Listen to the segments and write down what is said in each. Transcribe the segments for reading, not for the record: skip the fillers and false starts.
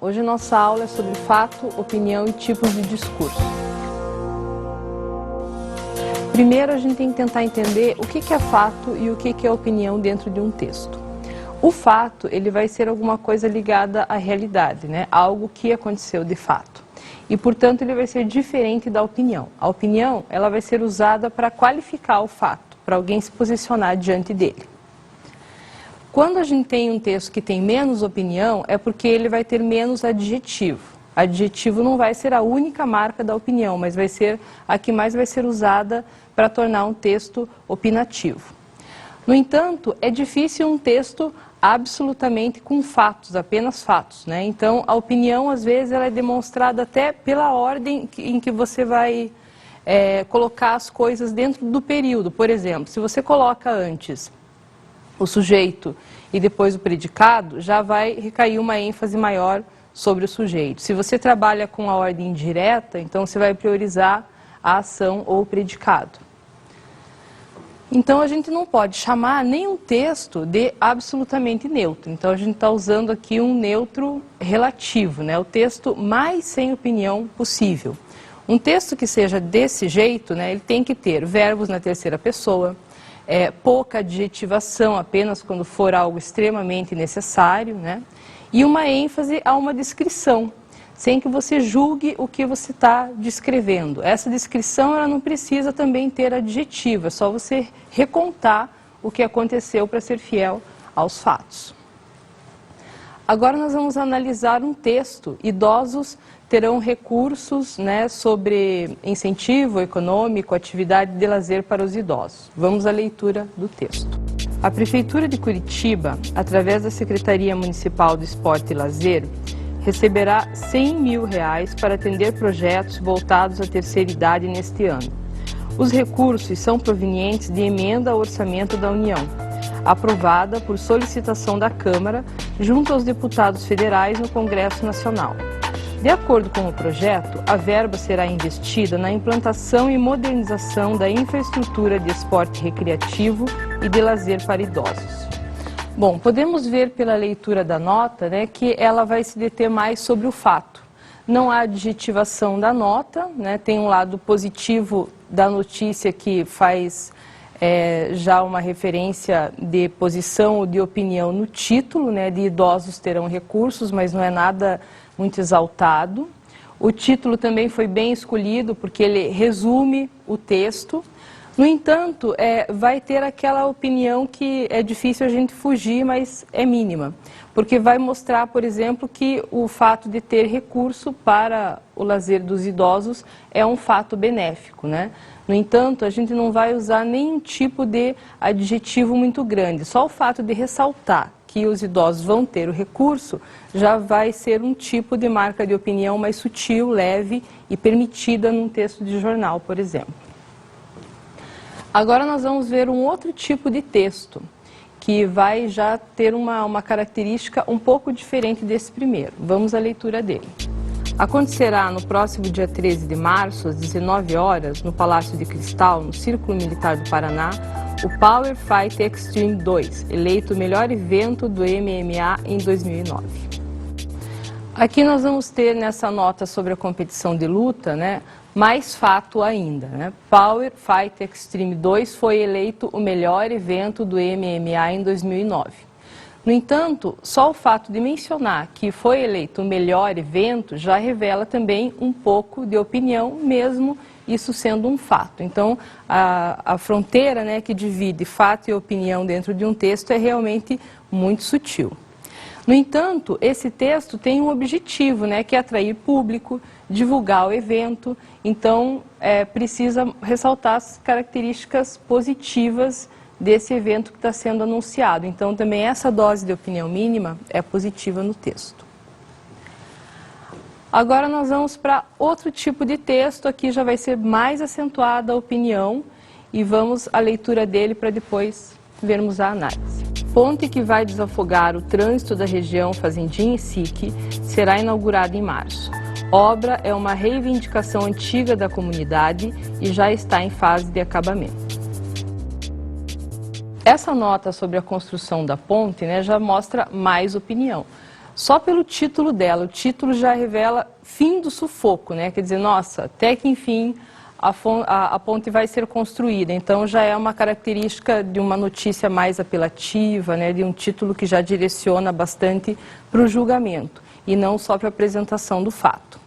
Hoje nossa aula é sobre fato, opinião e tipos de discurso. Primeiro a gente tem que tentar entender o que é fato e o que é opinião dentro de um texto. O fato, ele vai ser alguma coisa ligada à realidade, né? Algo que aconteceu de fato. E, portanto, ele vai ser diferente da opinião. A opinião, ela vai ser usada para qualificar o fato, para alguém se posicionar diante dele. Quando a gente tem um texto que tem menos opinião, é porque ele vai ter menos adjetivo. Adjetivo não vai ser a única marca da opinião, mas vai ser a que mais vai ser usada para tornar um texto opinativo. No entanto, é difícil um texto absolutamente com fatos, apenas fatos, né? Então, a opinião, às vezes, ela é demonstrada até pela ordem em que você vai colocar as coisas dentro do período. Por exemplo, se você coloca antes o sujeito e depois o predicado, já vai recair uma ênfase maior sobre o sujeito. Se você trabalha com a ordem indireta, então você vai priorizar a ação ou o predicado. Então, a gente não pode chamar nenhum texto de absolutamente neutro. Então, a gente está usando aqui um neutro relativo, né? O texto mais sem opinião possível. Um texto que seja desse jeito, né, ele tem que ter verbos na terceira pessoa, pouca adjetivação, apenas quando for algo extremamente necessário, né? E uma ênfase a uma descrição, sem que você julgue o que você está descrevendo. Essa descrição ela não precisa também ter adjetivo, é só você recontar o que aconteceu para ser fiel aos fatos. Agora nós vamos analisar um texto. Idosos terão recursos, né, sobre incentivo econômico, atividade de lazer para os idosos. Vamos à leitura do texto. A Prefeitura de Curitiba, através da Secretaria Municipal do Esporte e Lazer, receberá R$100 mil para atender projetos voltados à terceira idade neste ano. Os recursos são provenientes de emenda ao orçamento da União, aprovada por solicitação da Câmara junto aos deputados federais no Congresso Nacional. De acordo com o projeto, a verba será investida na implantação e modernização da infraestrutura de esporte recreativo e de lazer para idosos. Bom, podemos ver pela leitura da nota, né, que ela vai se deter mais sobre o fato. Não há adjetivação da nota, né, tem um lado positivo da notícia que faz já uma referência de posição ou de opinião no título, né, de idosos terão recursos, mas não é nada muito exaltado. O título também foi bem escolhido porque ele resume o texto. No entanto, vai ter aquela opinião que é difícil a gente fugir, mas é mínima. Porque vai mostrar, por exemplo, que o fato de ter recurso para o lazer dos idosos é um fato benéfico, né? No entanto, a gente não vai usar nenhum tipo de adjetivo muito grande. Só o fato de ressaltar que os idosos vão ter o recurso já vai ser um tipo de marca de opinião mais sutil, leve e permitida num texto de jornal, por exemplo. Agora nós vamos ver um outro tipo de texto, que vai já ter uma característica um pouco diferente desse primeiro. Vamos à leitura dele. Acontecerá no próximo dia 13 de março, às 19 horas, no Palácio de Cristal, no Círculo Militar do Paraná, o Power Fight Extreme 2, eleito o melhor evento do MMA em 2009. Aqui nós vamos ter nessa nota sobre a competição de luta, né, mais fato ainda, né? Power Fight Extreme 2 foi eleito o melhor evento do MMA em 2009. No entanto, só o fato de mencionar que foi eleito o melhor evento já revela também um pouco de opinião, mesmo isso sendo um fato. Então, a fronteira, né, que divide fato e opinião dentro de um texto é realmente muito sutil. No entanto, esse texto tem um objetivo, né, que é atrair público, divulgar o evento, então precisa ressaltar as características positivas desse evento que está sendo anunciado. Então, também essa dose de opinião mínima é positiva no texto. Agora nós vamos para outro tipo de texto, aqui já vai ser mais acentuada a opinião e vamos à leitura dele para depois vermos a análise. Ponte que vai desafogar o trânsito da região Fazendinha e SIC será inaugurada em março. Obra é uma reivindicação antiga da comunidade e já está em fase de acabamento. Essa nota sobre a construção da ponte, né, já mostra mais opinião. Só pelo título dela, o título já revela fim do sufoco, né? Quer dizer, nossa, até que enfim a ponte vai ser construída. Então já é uma característica de uma notícia mais apelativa, né? De um título que já direciona bastante para o julgamento e não só para a apresentação do fato.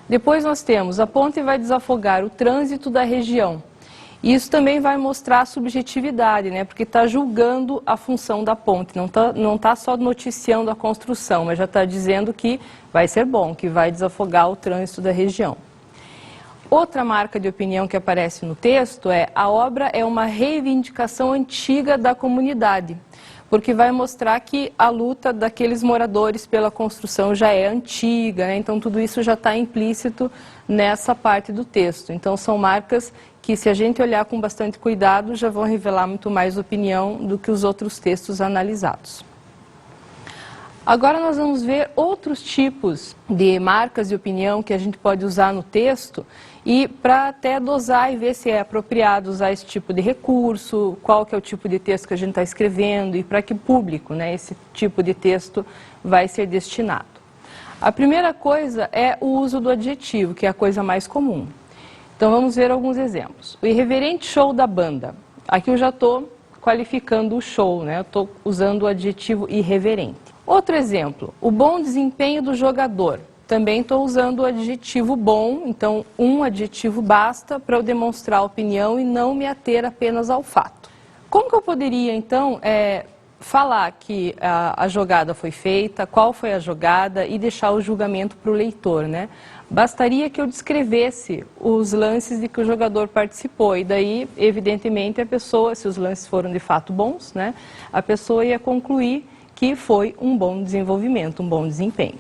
Depois nós temos: a ponte vai desafogar o trânsito da região. Isso também vai mostrar a subjetividade, né? Porque está julgando a função da ponte, não tá só noticiando a construção, mas já está dizendo que vai ser bom, que vai desafogar o trânsito da região. Outra marca de opinião que aparece no texto é: a obra é uma reivindicação antiga da comunidade, porque vai mostrar que a luta daqueles moradores pela construção já é antiga, né? Então tudo isso já está implícito nessa parte do texto. Então são marcas que, se a gente olhar com bastante cuidado, já vão revelar muito mais opinião do que os outros textos analisados. Agora nós vamos ver outros tipos de marcas de opinião que a gente pode usar no texto, e para até dosar e ver se é apropriado usar esse tipo de recurso, qual que é o tipo de texto que a gente está escrevendo e para que público, né, esse tipo de texto vai ser destinado. A primeira coisa é o uso do adjetivo, que é a coisa mais comum. Então vamos ver alguns exemplos. O irreverente show da banda. Aqui eu já estou qualificando o show, né? Eu estou usando o adjetivo irreverente. Outro exemplo: o bom desempenho do jogador. Também estou usando o adjetivo bom, então um adjetivo basta para eu demonstrar a opinião e não me ater apenas ao fato. Como que eu poderia então falar que a jogada foi feita, qual foi a jogada e deixar o julgamento para o leitor, né? Bastaria que eu descrevesse os lances de que o jogador participou e daí, evidentemente, a pessoa, se os lances foram de fato bons, né, a pessoa ia concluir que foi um bom desenvolvimento, um bom desempenho.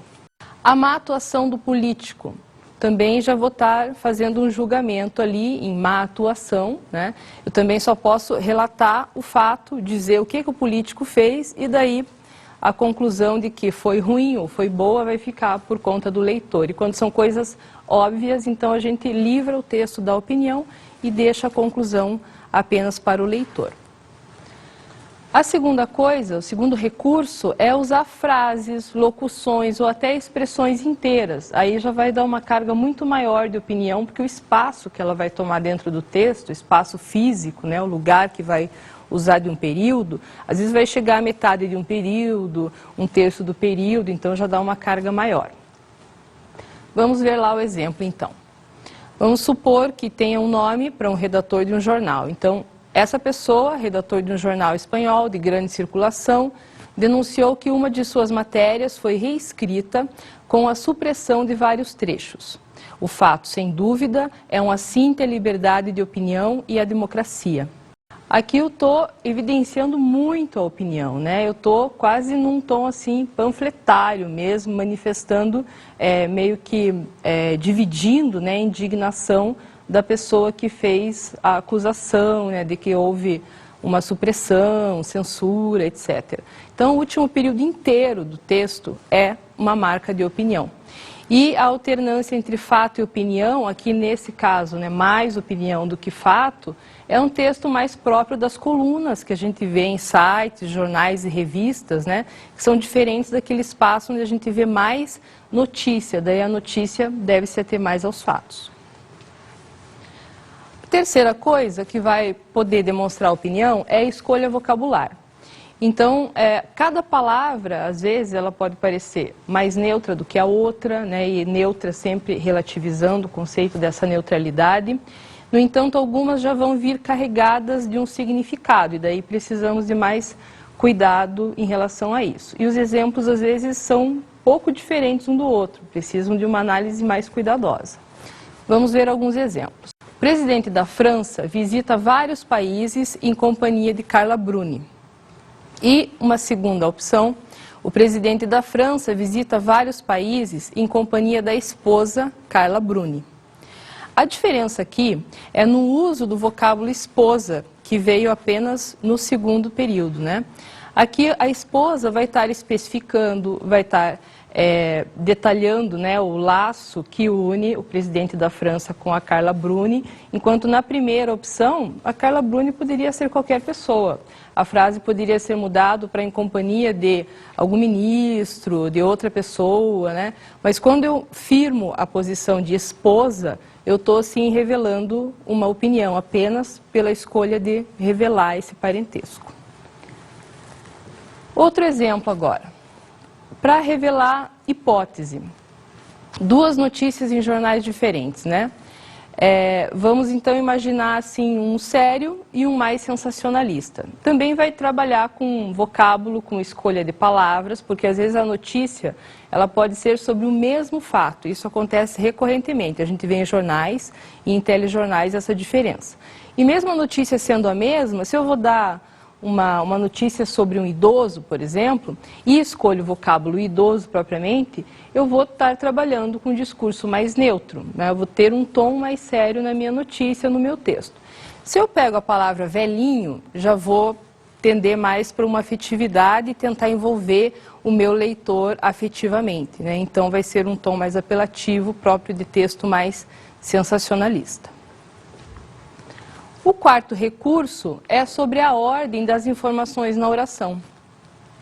A má atuação do político. Também já vou estar fazendo um julgamento ali em má atuação, né? Eu também só posso relatar o fato, dizer o que o político fez e daí a conclusão de que foi ruim ou foi boa vai ficar por conta do leitor. E quando são coisas óbvias, então a gente livra o texto da opinião e deixa a conclusão apenas para o leitor. A segunda coisa, o segundo recurso é usar frases, locuções ou até expressões inteiras. Aí já vai dar uma carga muito maior de opinião, porque o espaço que ela vai tomar dentro do texto, o espaço físico, né, o lugar que vai usar de um período, às vezes vai chegar à metade de um período, um terço do período, então já dá uma carga maior. Vamos ver lá o exemplo então. Vamos supor que tenha um nome para um redator de um jornal. Então, essa pessoa, redator de um jornal espanhol de grande circulação, denunciou que uma de suas matérias foi reescrita com a supressão de vários trechos. O fato, sem dúvida, é um assinte à liberdade de opinião e à democracia. Aqui eu estou evidenciando muito a opinião, né? Eu estou quase num tom assim panfletário mesmo, manifestando, meio que dividindo, né, a indignação da pessoa que fez a acusação, né, de que houve uma supressão, censura, etc. Então, o último período inteiro do texto é uma marca de opinião. E a alternância entre fato e opinião, aqui nesse caso, né, mais opinião do que fato, é um texto mais próprio das colunas que a gente vê em sites, jornais e revistas, né, que são diferentes daquele espaço onde a gente vê mais notícia, daí a notícia deve se ater mais aos fatos. Terceira coisa que vai poder demonstrar opinião é a escolha vocabular. Então, cada palavra, às vezes, ela pode parecer mais neutra do que a outra, né? E neutra sempre relativizando o conceito dessa neutralidade. No entanto, algumas já vão vir carregadas de um significado, e daí precisamos de mais cuidado em relação a isso. E os exemplos, às vezes, são pouco diferentes um do outro, precisam de uma análise mais cuidadosa. Vamos ver alguns exemplos. O presidente da França visita vários países em companhia de Carla Bruni. E uma segunda opção, o presidente da França visita vários países em companhia da esposa Carla Bruni. A diferença aqui é no uso do vocábulo esposa, que veio apenas no segundo período, né? Aqui a esposa vai estar especificando, vai estar detalhando, né, o laço que une o presidente da França com a Carla Bruni, enquanto na primeira opção, a Carla Bruni poderia ser qualquer pessoa. A frase poderia ser mudada para em companhia de algum ministro, de outra pessoa, né? Mas quando eu firmo a posição de esposa, eu estou, sim, revelando uma opinião, apenas pela escolha de revelar esse parentesco. Outro exemplo agora. Para revelar hipótese. Duas notícias em jornais diferentes, né? Vamos então imaginar assim um sério e um mais sensacionalista. Também vai trabalhar com vocábulo, com escolha de palavras, porque às vezes a notícia ela pode ser sobre o mesmo fato. Isso acontece recorrentemente. A gente vê em jornais e em telejornais essa diferença. E mesmo a notícia sendo a mesma, se eu vou dar uma notícia sobre um idoso, por exemplo, e escolho o vocábulo idoso propriamente, eu vou estar trabalhando com um discurso mais neutro, né? Eu vou ter um tom mais sério na minha notícia, no meu texto. Se eu pego a palavra velhinho, já vou tender mais para uma afetividade e tentar envolver o meu leitor afetivamente, né? Então vai ser um tom mais apelativo, próprio de texto mais sensacionalista. O quarto recurso é sobre a ordem das informações na oração.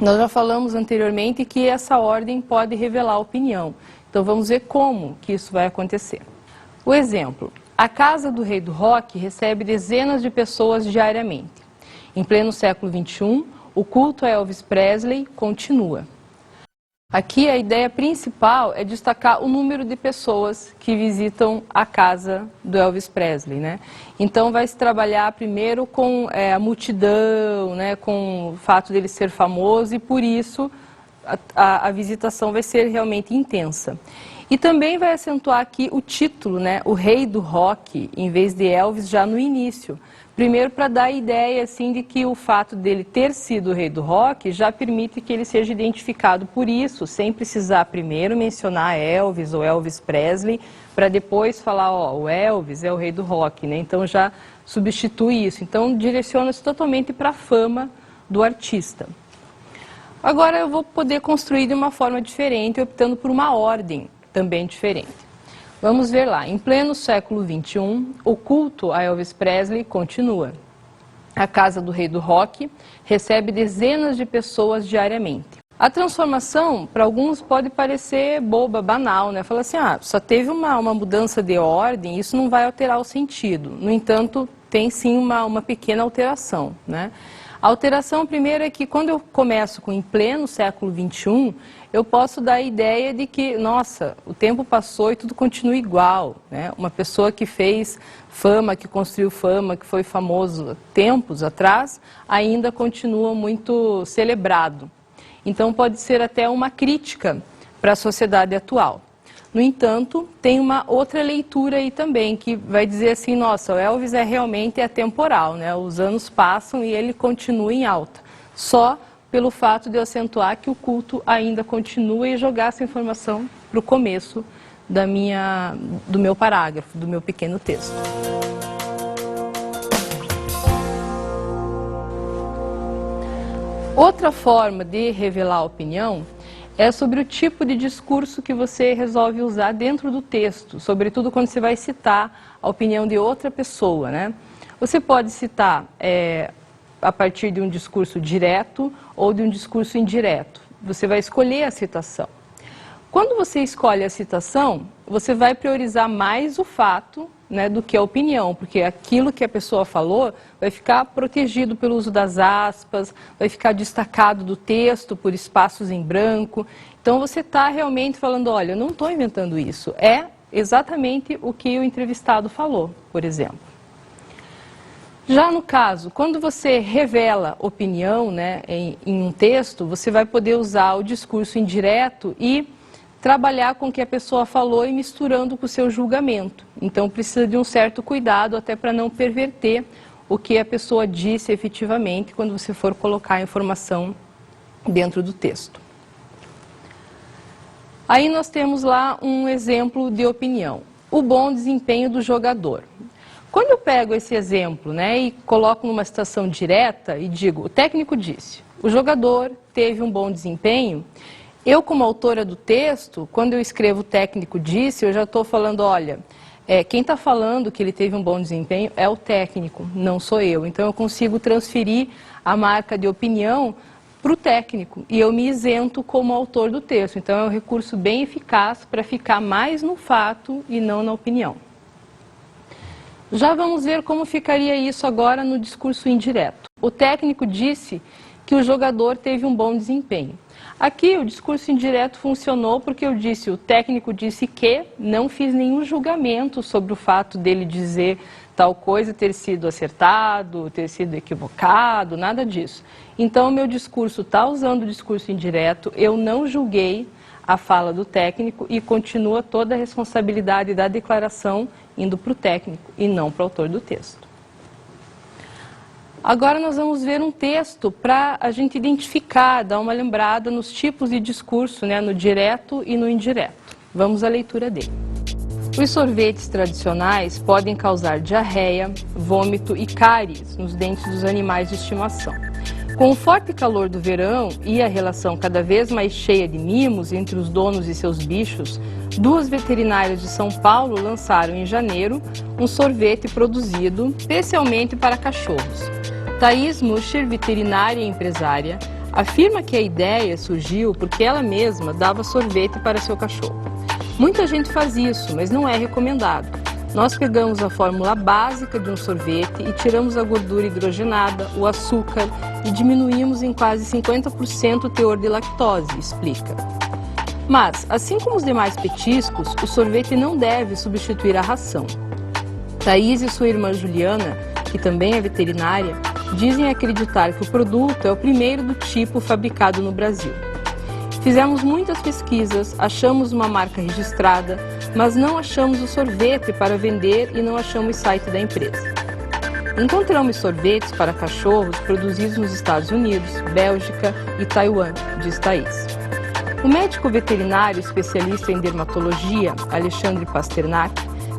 Nós já falamos anteriormente que essa ordem pode revelar opinião. Então vamos ver como que isso vai acontecer. O exemplo, a casa do rei do rock recebe dezenas de pessoas diariamente. Em pleno século XXI, o culto a Elvis Presley continua. Aqui a ideia principal é destacar o número de pessoas que visitam a casa do Elvis Presley, né? Então vai se trabalhar primeiro com a multidão, né? Com o fato dele ser famoso e por isso a visitação vai ser realmente intensa. E também vai acentuar aqui o título, né? O rei do rock, em vez de Elvis, já no início. Primeiro para dar a ideia assim, de que o fato dele ter sido o rei do rock já permite que ele seja identificado por isso, sem precisar primeiro mencionar Elvis ou Elvis Presley, para depois falar, ó, o Elvis é o rei do rock, né? Então já substitui isso. Então direciona-se totalmente para a fama do artista. Agora eu vou poder construir de uma forma diferente, optando por uma ordem também diferente. Vamos ver lá, em pleno século XXI, o culto a Elvis Presley continua. A casa do rei do rock recebe dezenas de pessoas diariamente. A transformação, para alguns, pode parecer boba, banal, né? Fala assim, só teve uma mudança de ordem, isso não vai alterar o sentido. No entanto, tem sim uma pequena alteração, né? A alteração, primeiro, é que quando eu começo com em pleno século XXI, eu posso dar a ideia de que, nossa, o tempo passou e tudo continua igual, né? Uma pessoa que fez fama, que construiu fama, que foi famoso tempos atrás, ainda continua muito celebrado. Então pode ser até uma crítica para a sociedade atual. No entanto, tem uma outra leitura aí também, que vai dizer assim, nossa, o Elvis realmente atemporal, né? Os anos passam e ele continua em alta. Só pelo fato de eu acentuar que o culto ainda continua e jogar essa informação para o começo do meu parágrafo, do meu pequeno texto. Outra forma de revelar a opinião é sobre o tipo de discurso que você resolve usar dentro do texto, sobretudo quando você vai citar a opinião de outra pessoa, né? Você pode citar a partir de um discurso direto ou de um discurso indireto. Você vai escolher a citação. Quando você escolhe a citação, você vai priorizar mais o fato, né, do que a opinião, porque aquilo que a pessoa falou vai ficar protegido pelo uso das aspas, vai ficar destacado do texto por espaços em branco. Então você está realmente falando, olha, eu não estou inventando isso, é exatamente o que o entrevistado falou, por exemplo. Já no caso, quando você revela opinião, né, em um texto, você vai poder usar o discurso indireto e trabalhar com o que a pessoa falou e misturando com o seu julgamento. Então precisa de um certo cuidado até para não perverter o que a pessoa disse efetivamente quando você for colocar a informação dentro do texto. Aí nós temos lá um exemplo de opinião. O bom desempenho do jogador. Quando eu pego esse exemplo, né, e coloco numa citação direta e digo, o técnico disse, o jogador teve um bom desempenho, Eu, como autora do texto, quando eu escrevo o técnico disse, eu já estou falando, olha, quem está falando que ele teve um bom desempenho é o técnico, não sou eu. Então eu consigo transferir a marca de opinião para o técnico e eu me isento como autor do texto. Então é um recurso bem eficaz para ficar mais no fato e não na opinião. Já vamos ver como ficaria isso agora no discurso indireto. O técnico disse que o jogador teve um bom desempenho. Aqui o discurso indireto funcionou porque eu disse, o técnico disse que não fiz nenhum julgamento sobre o fato dele dizer tal coisa ter sido acertado, ter sido equivocado, nada disso. Então o meu discurso está usando o discurso indireto, eu não julguei a fala do técnico e continua toda a responsabilidade da declaração indo para o técnico e não para o autor do texto. Agora nós vamos ver um texto para a gente identificar, dar uma lembrada nos tipos de discurso, né, no direto e no indireto. Vamos à leitura dele. Os sorvetes tradicionais podem causar diarreia, vômito e cáries nos dentes dos animais de estimação. Com o forte calor do verão e a relação cada vez mais cheia de mimos entre os donos e seus bichos, duas veterinárias de São Paulo lançaram em janeiro um sorvete produzido especialmente para cachorros. Thaís Muscher, veterinária e empresária, afirma que a ideia surgiu porque ela mesma dava sorvete para seu cachorro. Muita gente faz isso, mas não é recomendado. Nós pegamos a fórmula básica de um sorvete e tiramos a gordura hidrogenada, o açúcar e diminuímos em quase 50% o teor de lactose, explica. Mas, assim como os demais petiscos, o sorvete não deve substituir a ração. Thaís e sua irmã Juliana, que também é veterinária, dizem acreditar que o produto é o primeiro do tipo fabricado no Brasil. Fizemos muitas pesquisas, achamos uma marca registrada, mas não achamos o sorvete para vender e não achamos o site da empresa. Encontramos sorvetes para cachorros produzidos nos Estados Unidos, Bélgica e Taiwan, diz Thaís. O médico veterinário especialista em dermatologia, Alexandre Pasternak,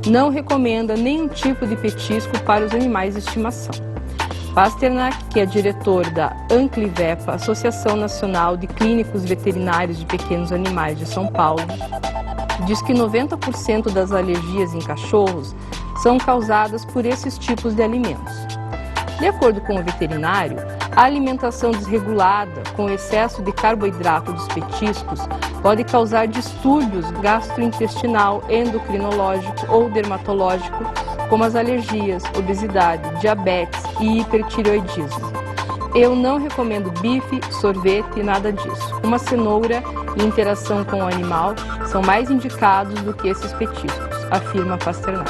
não recomenda nenhum tipo de petisco para os animais de estimação. Pasternak, que é diretor da Anclivepa, Associação Nacional de Clínicos Veterinários de Pequenos Animais de São Paulo, diz que 90% das alergias em cachorros são causadas por esses tipos de alimentos. De acordo com o veterinário, a alimentação desregulada, com excesso de carboidrato dos petiscos, pode causar distúrbios gastrointestinal, endocrinológico ou dermatológico, como as alergias, obesidade, diabetes e hipertireoidismo. Eu não recomendo bife, sorvete, nada disso. Uma cenoura e interação com o animal são mais indicados do que esses petiscos, afirma Pasternak.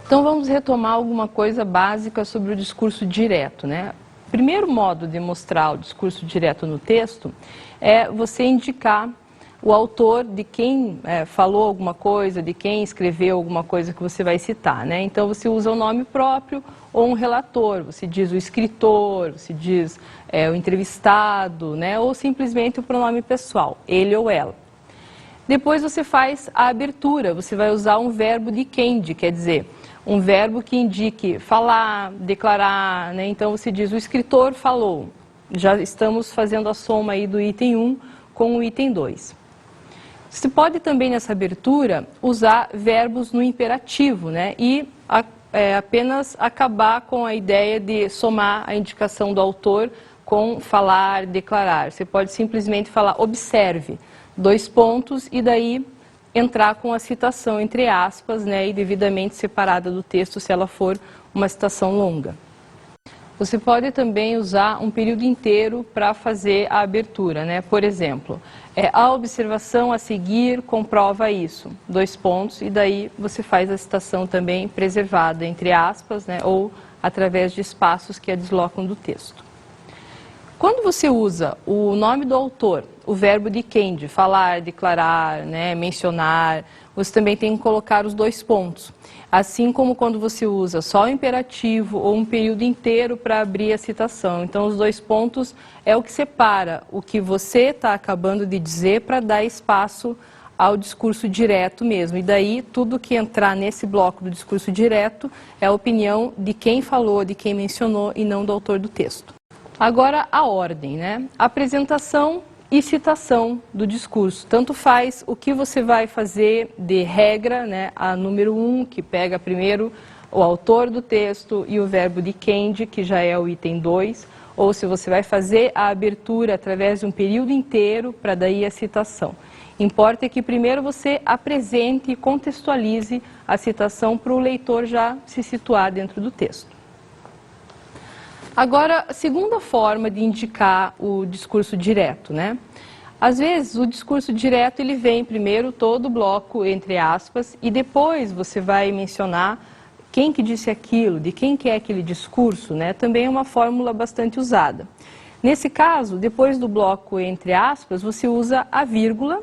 Então vamos retomar alguma coisa básica sobre o discurso direto, né? O primeiro modo de mostrar o discurso direto no texto é você indicar o autor de quem falou alguma coisa, de quem escreveu alguma coisa que você vai citar, né? Então você usa o nome próprio ou um relator, você diz o escritor, você diz o entrevistado, né? Ou simplesmente o pronome pessoal, ele ou ela. Depois você faz a abertura, você vai usar um verbo de quem, quer dizer, um verbo que indique falar, declarar, né? Então você diz o escritor falou. Já estamos fazendo a soma aí do item 1 com o item 2. Você pode também nessa abertura usar verbos no imperativo, né? E apenas acabar com a ideia de somar a indicação do autor com falar, declarar. Você pode simplesmente falar observe, 2 pontos, e daí entrar com a citação entre aspas, né, e devidamente separada do texto se ela for uma citação longa. Você pode também usar um período inteiro para fazer a abertura, né? Por exemplo, a observação a seguir comprova isso, 2 pontos, e daí você faz a citação também preservada entre aspas, né, ou através de espaços que a deslocam do texto. Quando você usa o nome do autor, o verbo de quem, de falar, declarar, né, mencionar, você também tem que colocar os 2 pontos. Assim como quando você usa só o imperativo ou um período inteiro para abrir a citação. Então, os 2 pontos é o que separa o que você está acabando de dizer para dar espaço ao discurso direto mesmo. E daí, tudo que entrar nesse bloco do discurso direto é a opinião de quem falou, de quem mencionou e não do autor do texto. Agora, a ordem, né? Apresentação e citação do discurso. Tanto faz o que você vai fazer de regra, né? A número 1, que pega primeiro o autor do texto e o verbo dicende, que já é o item 2, ou se você vai fazer a abertura através de um período inteiro, para daí a citação. Importa que primeiro você apresente e contextualize a citação para o leitor já se situar dentro do texto. Agora, a segunda forma de indicar o discurso direto, né? Às vezes, o discurso direto, ele vem primeiro todo o bloco entre aspas e depois você vai mencionar quem que disse aquilo, de quem que é aquele discurso, né? Também é uma fórmula bastante usada. Nesse caso, depois do bloco entre aspas, você usa a vírgula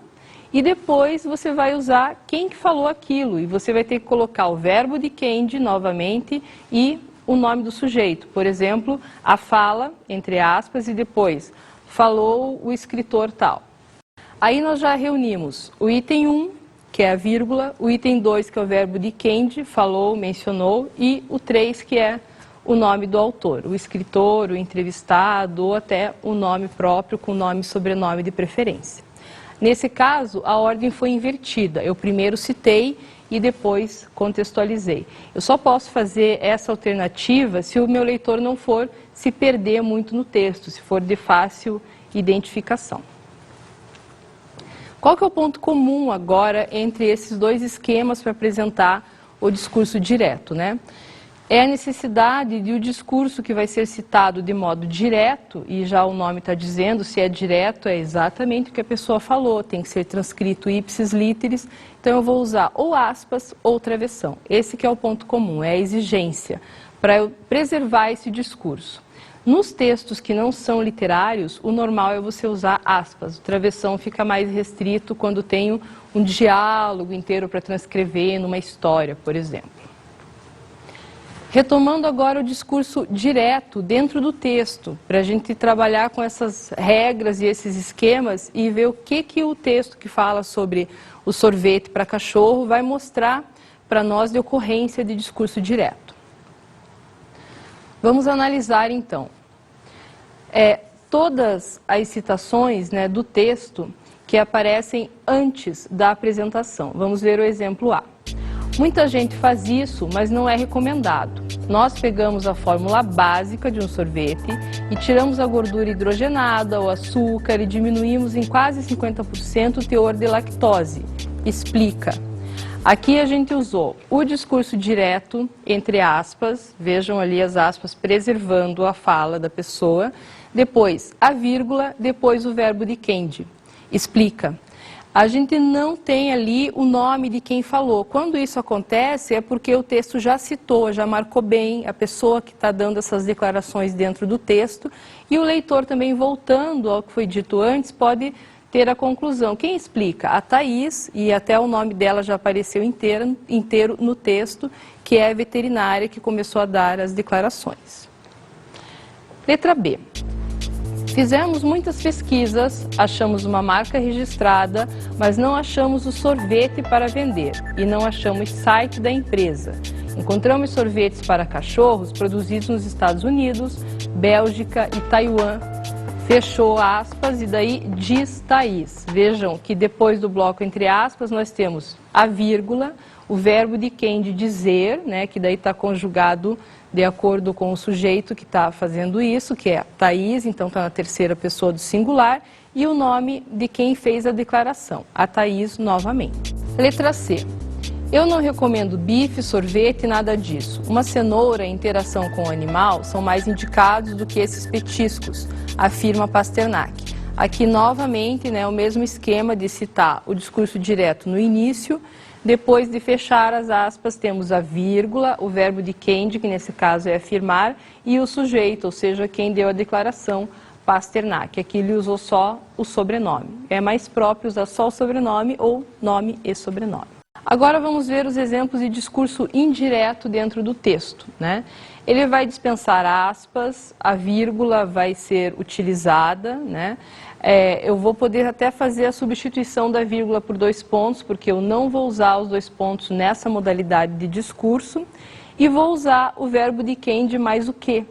e depois você vai usar quem que falou aquilo e você vai ter que colocar o verbo dicende novamente e o nome do sujeito. Por exemplo, a fala, entre aspas, e depois falou o escritor tal. Aí nós já reunimos o item 1, que é a vírgula, o item 2, que é o verbo dicende, falou, mencionou, e o 3, que é o nome do autor, o escritor, o entrevistado, ou até o nome próprio, com nome e sobrenome de preferência. Nesse caso, a ordem foi invertida. Eu primeiro citei e depois contextualizei. Eu só posso fazer essa alternativa se o meu leitor não for se perder muito no texto, se for de fácil identificação. Qual que é o ponto comum agora entre esses dois esquemas para apresentar o discurso direto, né? É a necessidade de o discurso que vai ser citado de modo direto, e já o nome está dizendo, se é direto, é exatamente o que a pessoa falou, tem que ser transcrito ipsis literis, então eu vou usar ou aspas ou travessão. Esse que é o ponto comum, é a exigência, para eu preservar esse discurso. Nos textos que não são literários, o normal é você usar aspas, o travessão fica mais restrito quando tenho um diálogo inteiro para transcrever numa história, por exemplo. Retomando agora o discurso direto dentro do texto, para a gente trabalhar com essas regras e esses esquemas e ver o que o texto que fala sobre o sorvete para cachorro vai mostrar para nós de ocorrência de discurso direto. Vamos analisar então todas as citações, né, do texto que aparecem antes da apresentação. Vamos ver o exemplo A. Muita gente faz isso, mas não é recomendado. Nós pegamos a fórmula básica de um sorvete e tiramos a gordura hidrogenada, o açúcar e diminuímos em quase 50% o teor de lactose. Explica. Aqui a gente usou o discurso direto, entre aspas, vejam ali as aspas preservando a fala da pessoa, depois a vírgula, depois o verbo dicende. Explica. A gente não tem ali o nome de quem falou. Quando isso acontece é porque o texto já citou, já marcou bem a pessoa que está dando essas declarações dentro do texto e o leitor também, voltando ao que foi dito antes, pode ter a conclusão. Quem explica? A Thaís, e até o nome dela já apareceu inteiro no texto, que é a veterinária que começou a dar as declarações. Letra B. Fizemos muitas pesquisas, achamos uma marca registrada, mas não achamos o sorvete para vender e não achamos site da empresa. Encontramos sorvetes para cachorros produzidos nos Estados Unidos, Bélgica e Taiwan. Fechou aspas e daí diz Thaís. Vejam que depois do bloco entre aspas nós temos a vírgula, o verbo de quem de dizer, né, que daí está conjugado de acordo com o sujeito que está fazendo isso, que é Thaís, então está na terceira pessoa do singular, e o nome de quem fez a declaração, a Thaís novamente. Letra C. Eu não recomendo bife, sorvete, nada disso. Uma cenoura e interação com o animal são mais indicados do que esses petiscos, afirma Pasternak. Aqui novamente, né, o mesmo esquema de citar o discurso direto no início. Depois de fechar as aspas, temos a vírgula, o verbo dicende, que nesse caso é afirmar, e o sujeito, ou seja, quem deu a declaração, Pasternak. Aqui ele usou só o sobrenome. É mais próprio usar só o sobrenome ou nome e sobrenome. Agora vamos ver os exemplos de discurso indireto dentro do texto, né? Ele vai dispensar aspas, a vírgula vai ser utilizada, né? Eu vou poder até fazer a substituição da vírgula por 2 pontos, porque eu não vou usar os 2 pontos nessa modalidade de discurso, e vou usar o verbo dicende mais o que.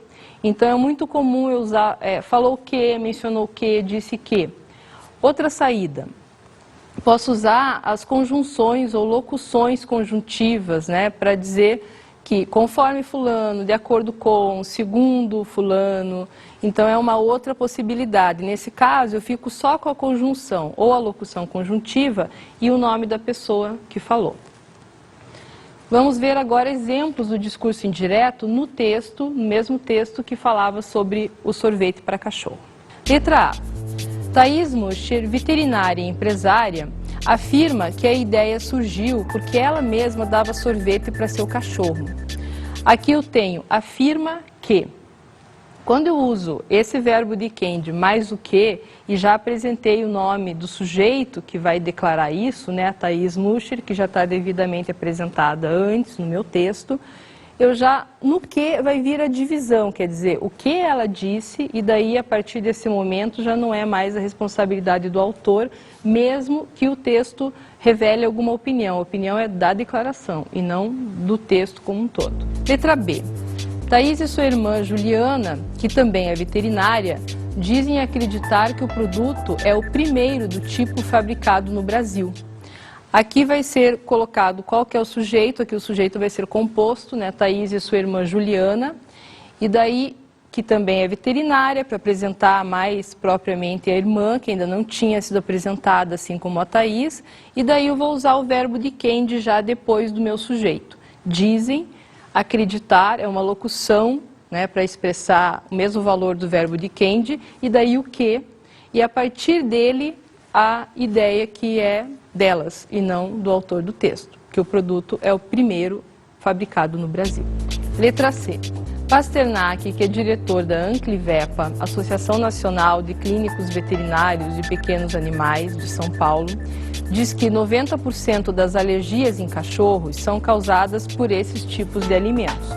Então é muito comum eu usar falou que, mencionou que, disse que. Outra saída, posso usar as conjunções ou locuções conjuntivas, né, para dizer que conforme fulano, de acordo com, segundo fulano. Então é uma outra possibilidade. Nesse caso eu fico só com a conjunção ou a locução conjuntiva e o nome da pessoa que falou. Vamos ver agora exemplos do discurso indireto no texto, no mesmo texto que falava sobre o sorvete para cachorro. Letra A. Thaís Muscher, veterinária e empresária, afirma que a ideia surgiu porque ela mesma dava sorvete para seu cachorro. Aqui eu tenho afirma que. Quando eu uso esse verbo dicende mais o que, e já apresentei o nome do sujeito que vai declarar isso, né, a Thaís Muscher, que já está devidamente apresentada antes no meu texto, no que vai vir a divisão, quer dizer, o que ela disse, e daí a partir desse momento já não é mais a responsabilidade do autor, mesmo que o texto revele alguma opinião. A opinião é da declaração e não do texto como um todo. Letra B. Thaís e sua irmã Juliana, que também é veterinária, dizem acreditar que o produto é o primeiro do tipo fabricado no Brasil. Aqui vai ser colocado qual que é o sujeito, aqui o sujeito vai ser composto, né, Thaís e sua irmã Juliana, e daí que também é veterinária, para apresentar mais propriamente a irmã, que ainda não tinha sido apresentada, assim como a Thaís, e daí eu vou usar o verbo dicende já depois do meu sujeito. Dizem, acreditar é uma locução, né, para expressar o mesmo valor do verbo dicende, e daí o que, e a partir dele a ideia que é delas e não do autor do texto, que o produto é o primeiro fabricado no Brasil. Letra C. Pasternak, que é diretor da Anclivepa, Associação Nacional de Clínicos Veterinários de Pequenos Animais de São Paulo, diz que 90% das alergias em cachorros são causadas por esses tipos de alimentos.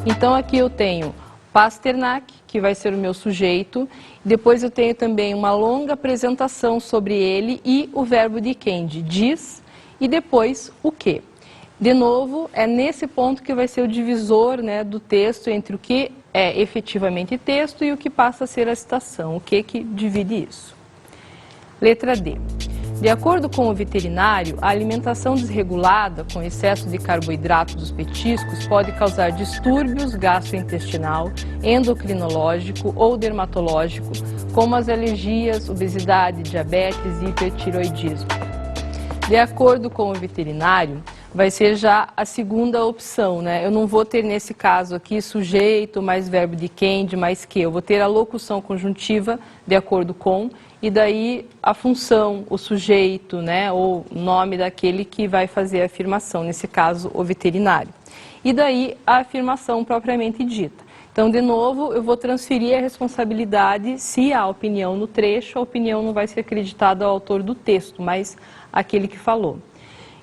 Então aqui eu tenho Pasternak, que vai ser o meu sujeito, depois eu tenho também uma longa apresentação sobre ele e o verbo dicende, diz, e depois o que. De novo, é nesse ponto que vai ser o divisor, né, do texto entre o que é efetivamente texto e o que passa a ser a citação, o que divide isso. Letra D. De acordo com o veterinário, a alimentação desregulada, com excesso de carboidrato dos petiscos, pode causar distúrbios gastrointestinal, endocrinológico ou dermatológico, como as alergias, obesidade, diabetes e hipertiroidismo. De acordo com o veterinário, vai ser já a segunda opção, né? Eu não vou ter nesse caso aqui sujeito mais verbo dicende mais que. Eu vou ter a locução conjuntiva de acordo com e daí a função, o sujeito, né? Ou nome daquele que vai fazer a afirmação, nesse caso o veterinário. E daí a afirmação propriamente dita. Então, de novo, eu vou transferir a responsabilidade, se há opinião no trecho, a opinião não vai ser acreditada ao autor do texto, mas aquele que falou.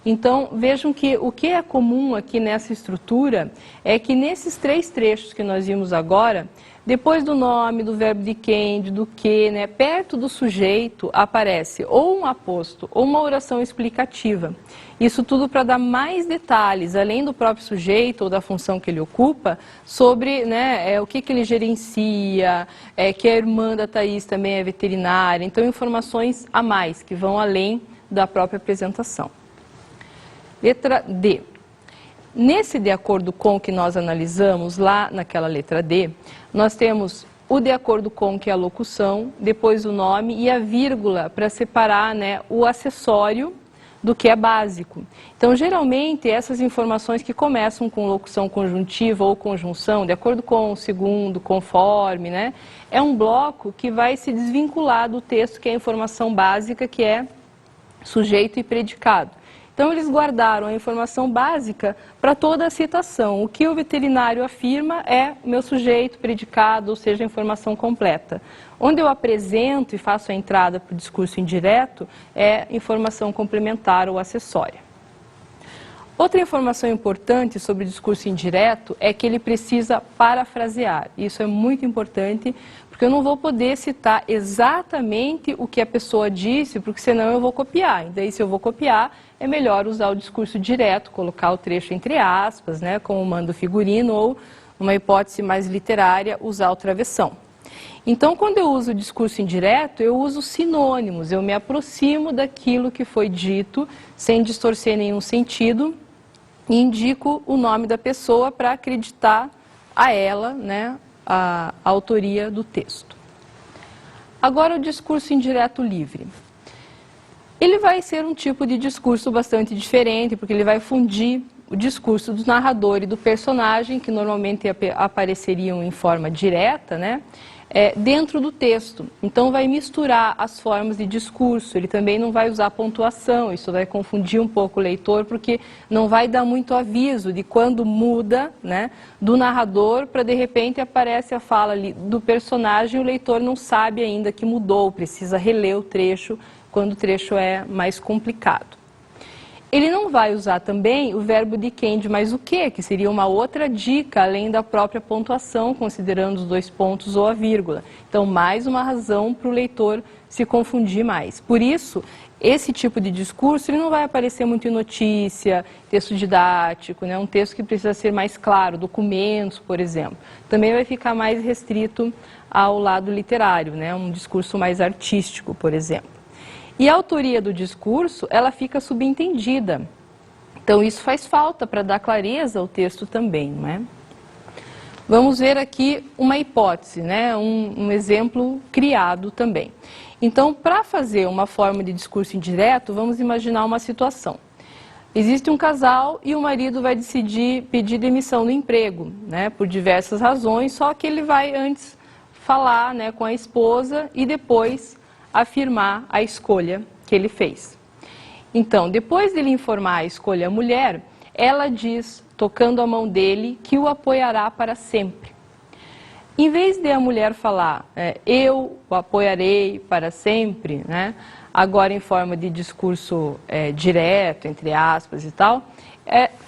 Então, vejam que o que é comum aqui nessa estrutura é que nesses três trechos que nós vimos agora, depois do nome, do verbo dicende, do que, né, perto do sujeito aparece ou um aposto ou uma oração explicativa. Isso tudo para dar mais detalhes, além do próprio sujeito ou da função que ele ocupa, sobre, né, o que ele gerencia, que a irmã da Thaís também é veterinária. Então, informações a mais, que vão além da própria apresentação. Letra D. Nesse de acordo com que nós analisamos lá naquela letra D, nós temos o de acordo com que é a locução, depois o nome e a vírgula para separar, né, o acessório do que é básico. Então, geralmente, essas informações que começam com locução conjuntiva ou conjunção, de acordo com, segundo, conforme, né, é um bloco que vai se desvincular do texto, que é a informação básica, que é sujeito e predicado. Então, eles guardaram a informação básica para toda a citação. O que o veterinário afirma é meu sujeito, predicado, ou seja, a informação completa. Onde eu apresento e faço a entrada para o discurso indireto é informação complementar ou acessória. Outra informação importante sobre o discurso indireto é que ele precisa parafrasear. Isso é muito importante, porque eu não vou poder citar exatamente o que a pessoa disse, porque senão eu vou copiar. E daí, se eu vou copiar, é melhor usar o discurso direto, colocar o trecho entre aspas, né, como manda o figurino, ou numa hipótese mais literária, usar o travessão. Então, quando eu uso o discurso indireto, eu uso sinônimos, eu me aproximo daquilo que foi dito, sem distorcer nenhum sentido, e indico o nome da pessoa para acreditar a ela, né, a autoria do texto. Agora, o discurso indireto livre. Ele vai ser um tipo de discurso bastante diferente, porque ele vai fundir o discurso do narrador e do personagem, que normalmente apareceriam em forma direta, né, dentro do texto. Então vai misturar as formas de discurso, ele também não vai usar pontuação, isso vai confundir um pouco o leitor, porque não vai dar muito aviso de quando muda, né, do narrador para de repente aparece a fala ali do personagem e o leitor não sabe ainda que mudou, precisa reler o trecho quando o trecho é mais complicado. Ele não vai usar também o verbo depende mais o que seria uma outra dica, além da própria pontuação, considerando os 2 pontos ou a vírgula. Então, mais uma razão para o leitor se confundir mais. Por isso, esse tipo de discurso ele não vai aparecer muito em notícia, texto didático, né? Um texto que precisa ser mais claro, documentos, por exemplo. Também vai ficar mais restrito ao lado literário, né? Um discurso mais artístico, por exemplo. E a autoria do discurso, ela fica subentendida. Então, isso faz falta para dar clareza ao texto também, não é? Vamos ver aqui uma hipótese, né? Um exemplo criado também. Então, para fazer uma forma de discurso indireto, vamos imaginar uma situação. Existe um casal e o marido vai decidir pedir demissão do emprego, né? Por diversas razões, só que ele vai antes falar, né, com a esposa e depois afirmar a escolha que ele fez. Então, depois dele informar a escolha à mulher, ela diz, tocando a mão dele, que o apoiará para sempre. Em vez de a mulher falar, eu o apoiarei para sempre, né, agora em forma de discurso direto, entre aspas e tal,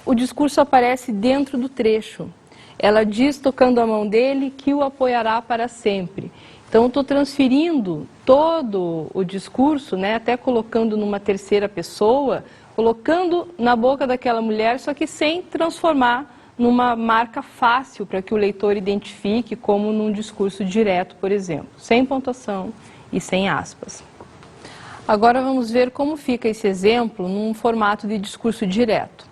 o discurso aparece dentro do trecho. Ela diz, tocando a mão dele, que o apoiará para sempre. Então, estou transferindo todo o discurso, né, até colocando numa terceira pessoa, colocando na boca daquela mulher, só que sem transformar numa marca fácil para que o leitor identifique, como num discurso direto, por exemplo, sem pontuação e sem aspas. Agora vamos ver como fica esse exemplo num formato de discurso direto.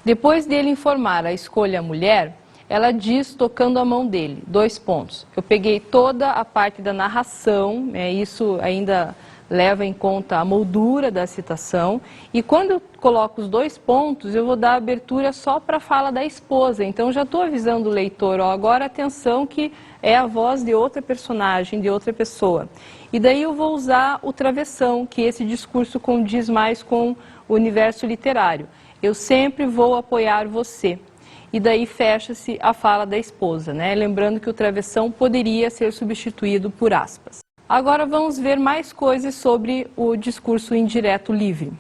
Depois dele informar a escolha à mulher, ela diz, tocando a mão dele, 2 pontos. Eu peguei toda a parte da narração, isso ainda leva em conta a moldura da citação, e quando eu coloco os 2 pontos, eu vou dar abertura só para a fala da esposa. Então, já estou avisando o leitor, agora atenção que é a voz de outra personagem, de outra pessoa. E daí eu vou usar o travessão, que esse discurso condiz mais com o universo literário. Eu sempre vou apoiar você. E daí fecha-se a fala da esposa, né? Lembrando que o travessão poderia ser substituído por aspas. Agora vamos ver mais coisas sobre o discurso indireto livre.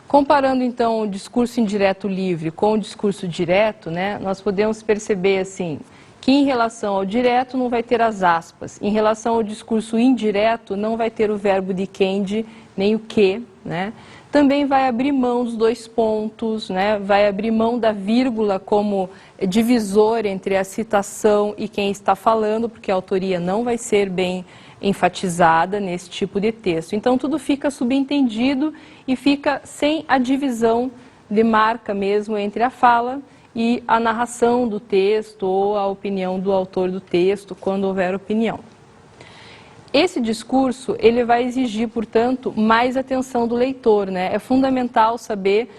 Comparando então o discurso indireto livre com o discurso direto, né, nós podemos perceber assim, que em relação ao direto não vai ter as aspas, em relação ao discurso indireto não vai ter o verbo depende, nem o que, né? Também vai abrir mão dos 2 pontos, né? Vai abrir mão da vírgula como divisor entre a citação e quem está falando, porque a autoria não vai ser bem enfatizada nesse tipo de texto. Então, tudo fica subentendido e fica sem a divisão de marca mesmo entre a fala e a narração do texto ou a opinião do autor do texto, quando houver opinião. Esse discurso, ele vai exigir, portanto, mais atenção do leitor, né? É fundamental saber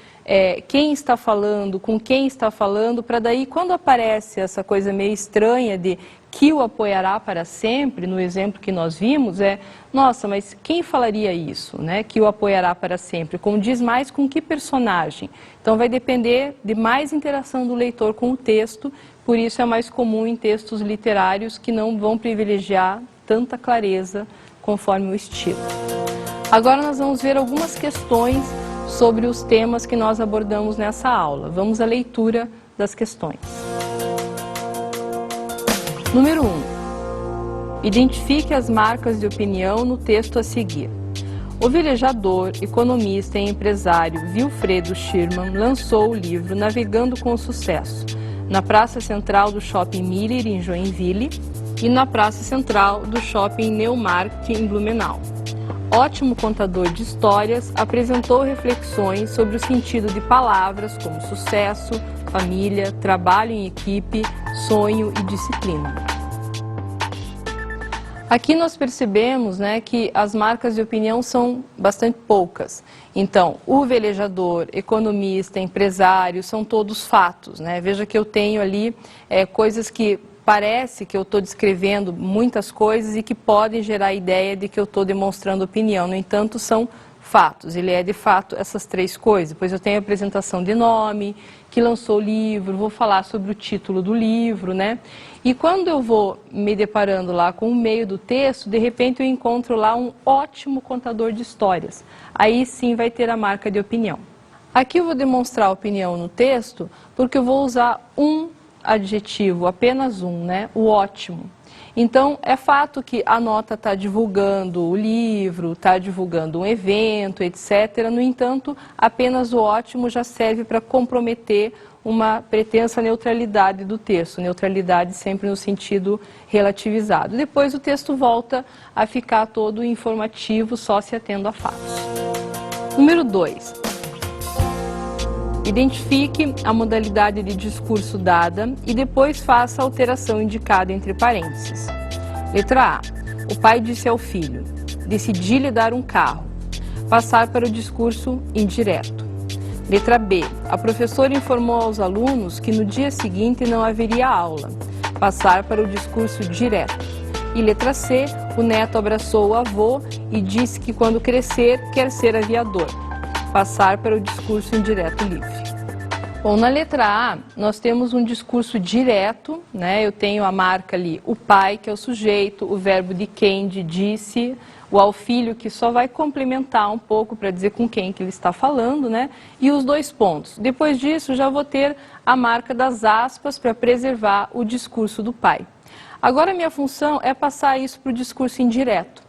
quem está falando, com quem está falando, para daí, quando aparece essa coisa meio estranha de que o apoiará para sempre, no exemplo que nós vimos, nossa, mas quem falaria isso, né? Que o apoiará para sempre? Como diz mais com que personagem? Então, vai depender de mais interação do leitor com o texto, por isso é mais comum em textos literários que não vão privilegiar tanta clareza conforme o estilo. Agora nós vamos ver algumas questões sobre os temas que nós abordamos nessa aula. Vamos à leitura das questões. Número 1. Identifique as marcas de opinião no texto a seguir. O velejador, economista e empresário Wilfredo Schirman lançou o livro Navegando com Sucesso. na Praça Central do Shopping Miller, em Joinville, e na Praça Central do Shopping Neumarkt, em Blumenau. Ótimo contador de histórias, apresentou reflexões sobre o sentido de palavras como sucesso, família, trabalho em equipe, sonho e disciplina. Aqui nós percebemos, né, que as marcas de opinião são bastante poucas. Então, o velejador, economista, empresário, são todos fatos, né? Veja que eu tenho ali coisas que parece que eu estou descrevendo muitas coisas e que podem gerar a ideia de que eu estou demonstrando opinião. No entanto, são fatos. Ele é, de fato, essas três coisas. Depois eu tenho a apresentação de nome, que lançou o livro, vou falar sobre o título do livro, né? E quando eu vou me deparando lá com o meio do texto, de repente eu encontro lá um ótimo contador de histórias. Aí sim vai ter a marca de opinião. Aqui eu vou demonstrar a opinião no texto, porque eu vou usar um adjetivo, apenas um, né? O ótimo. Então, é fato que a nota está divulgando o livro, está divulgando um evento, etc. No entanto, apenas o ótimo já serve para comprometer uma pretensa neutralidade do texto. Neutralidade sempre no sentido relativizado. Depois o texto volta a ficar todo informativo, só se atendo a fatos. Número 2. Identifique a modalidade de discurso dada e depois faça a alteração indicada entre parênteses. Letra A. O pai disse ao filho: decidi lhe dar um carro. Passar para o discurso indireto. Letra B. A professora informou aos alunos que no dia seguinte não haveria aula. Passar para o discurso direto. E letra C. O neto abraçou o avô e disse que quando crescer quer ser aviador. Passar para o discurso indireto livre. Bom, na letra A, nós temos um discurso direto, né? Eu tenho a marca ali, o pai, que é o sujeito, o verbo de quem, de disse, o ao filho, que só vai complementar um pouco para dizer com quem que ele está falando, né? E os dois pontos. Depois disso, já vou ter a marca das aspas para preservar o discurso do pai. Agora, a minha função é passar isso para o discurso indireto.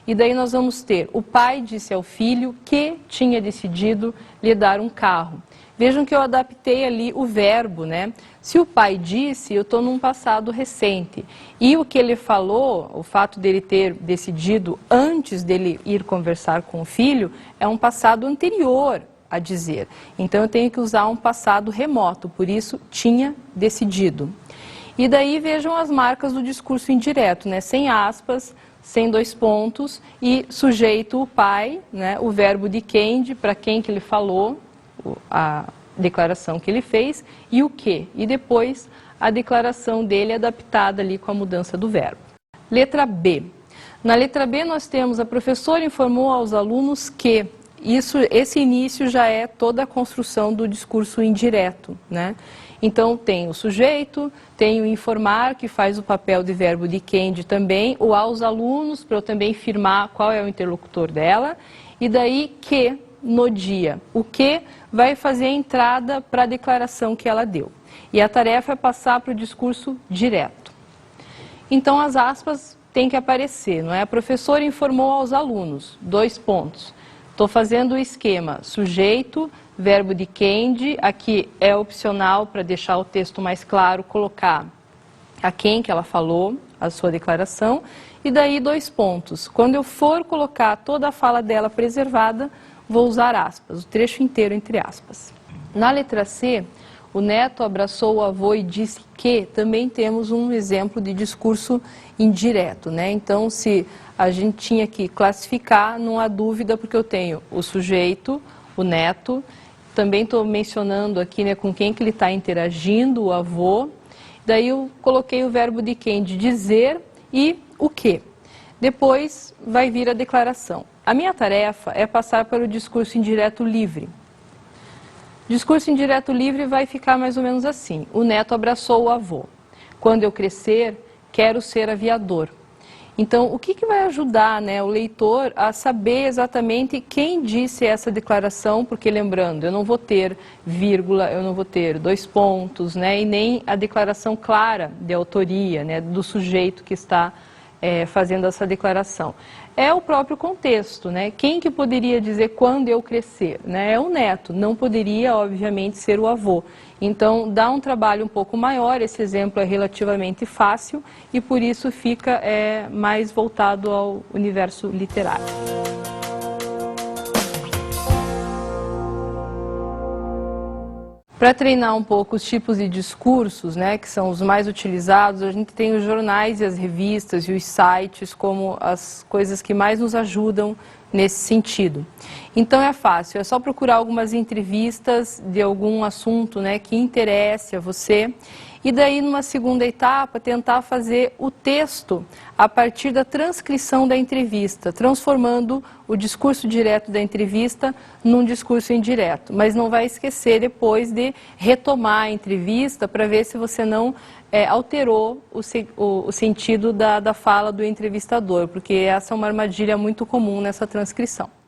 E daí nós vamos ter: o pai disse ao filho que tinha decidido lhe dar um carro. Vejam que eu adaptei ali o verbo, né? Se o pai disse, eu estou num passado recente. E o que ele falou, o fato dele ter decidido antes dele ir conversar com o filho, é um passado anterior a dizer. Então eu tenho que usar um passado remoto, por isso tinha decidido. E daí vejam as marcas do discurso indireto, né? Sem aspas, sem dois pontos, e sujeito o pai, né? O verbo de quem, para quem que ele falou, a declaração que ele fez, e o que. E depois a declaração dele adaptada ali com a mudança do verbo. Letra B. Na letra B nós temos: a professora informou aos alunos que. Esse início já é toda a construção do discurso indireto, né? Então tem o sujeito, tem o informar, que faz o papel de verbo de quem também, o aos alunos, para eu também firmar qual é o interlocutor dela, e daí que no dia. O que vai fazer a entrada para a declaração que ela deu. E a tarefa é passar para o discurso direto. Então as aspas têm que aparecer, não é? A professora informou aos alunos, dois pontos. Estou fazendo o esquema sujeito, verbo de quem, aqui é opcional para deixar o texto mais claro, colocar a quem que ela falou, a sua declaração, e daí dois pontos. Quando eu for colocar toda a fala dela preservada, vou usar aspas, o trecho inteiro entre aspas. Na letra C, o neto abraçou o avô e disse que, também temos um exemplo de discurso indireto, né? Então, se a gente tinha que classificar, não há dúvida, porque eu tenho o sujeito, o neto, também estou mencionando aqui, né, com quem que ele está interagindo, o avô, daí eu coloquei o verbo de quem, de dizer, e o que. Depois vai vir a declaração. A minha tarefa é passar para o discurso indireto livre. Discurso indireto livre vai ficar mais ou menos assim: o neto abraçou o avô. Quando eu crescer, quero ser aviador. Então, o que vai ajudar, né, o leitor a saber exatamente quem disse essa declaração? Porque, lembrando, eu não vou ter vírgula, eu não vou ter dois pontos, né, e nem a declaração clara de autoria, né, do sujeito que está fazendo essa declaração? É o próprio contexto, né? Quem que poderia dizer quando eu crescer? Né? É o neto, não poderia, obviamente, ser o avô. Então, dá um trabalho um pouco maior, esse exemplo é relativamente fácil e por isso fica mais voltado ao universo literário. Para treinar um pouco os tipos de discursos, né, que são os mais utilizados, a gente tem os jornais e as revistas e os sites como as coisas que mais nos ajudam nesse sentido. Então é fácil, é só procurar algumas entrevistas de algum assunto, né, que interesse a você e daí numa segunda etapa tentar fazer o texto a partir da transcrição da entrevista, transformando o discurso direto da entrevista num discurso indireto. Mas não vai esquecer depois de retomar a entrevista para ver se você não alterou o sentido da fala do entrevistador, porque essa é uma armadilha muito comum nessa transcrição.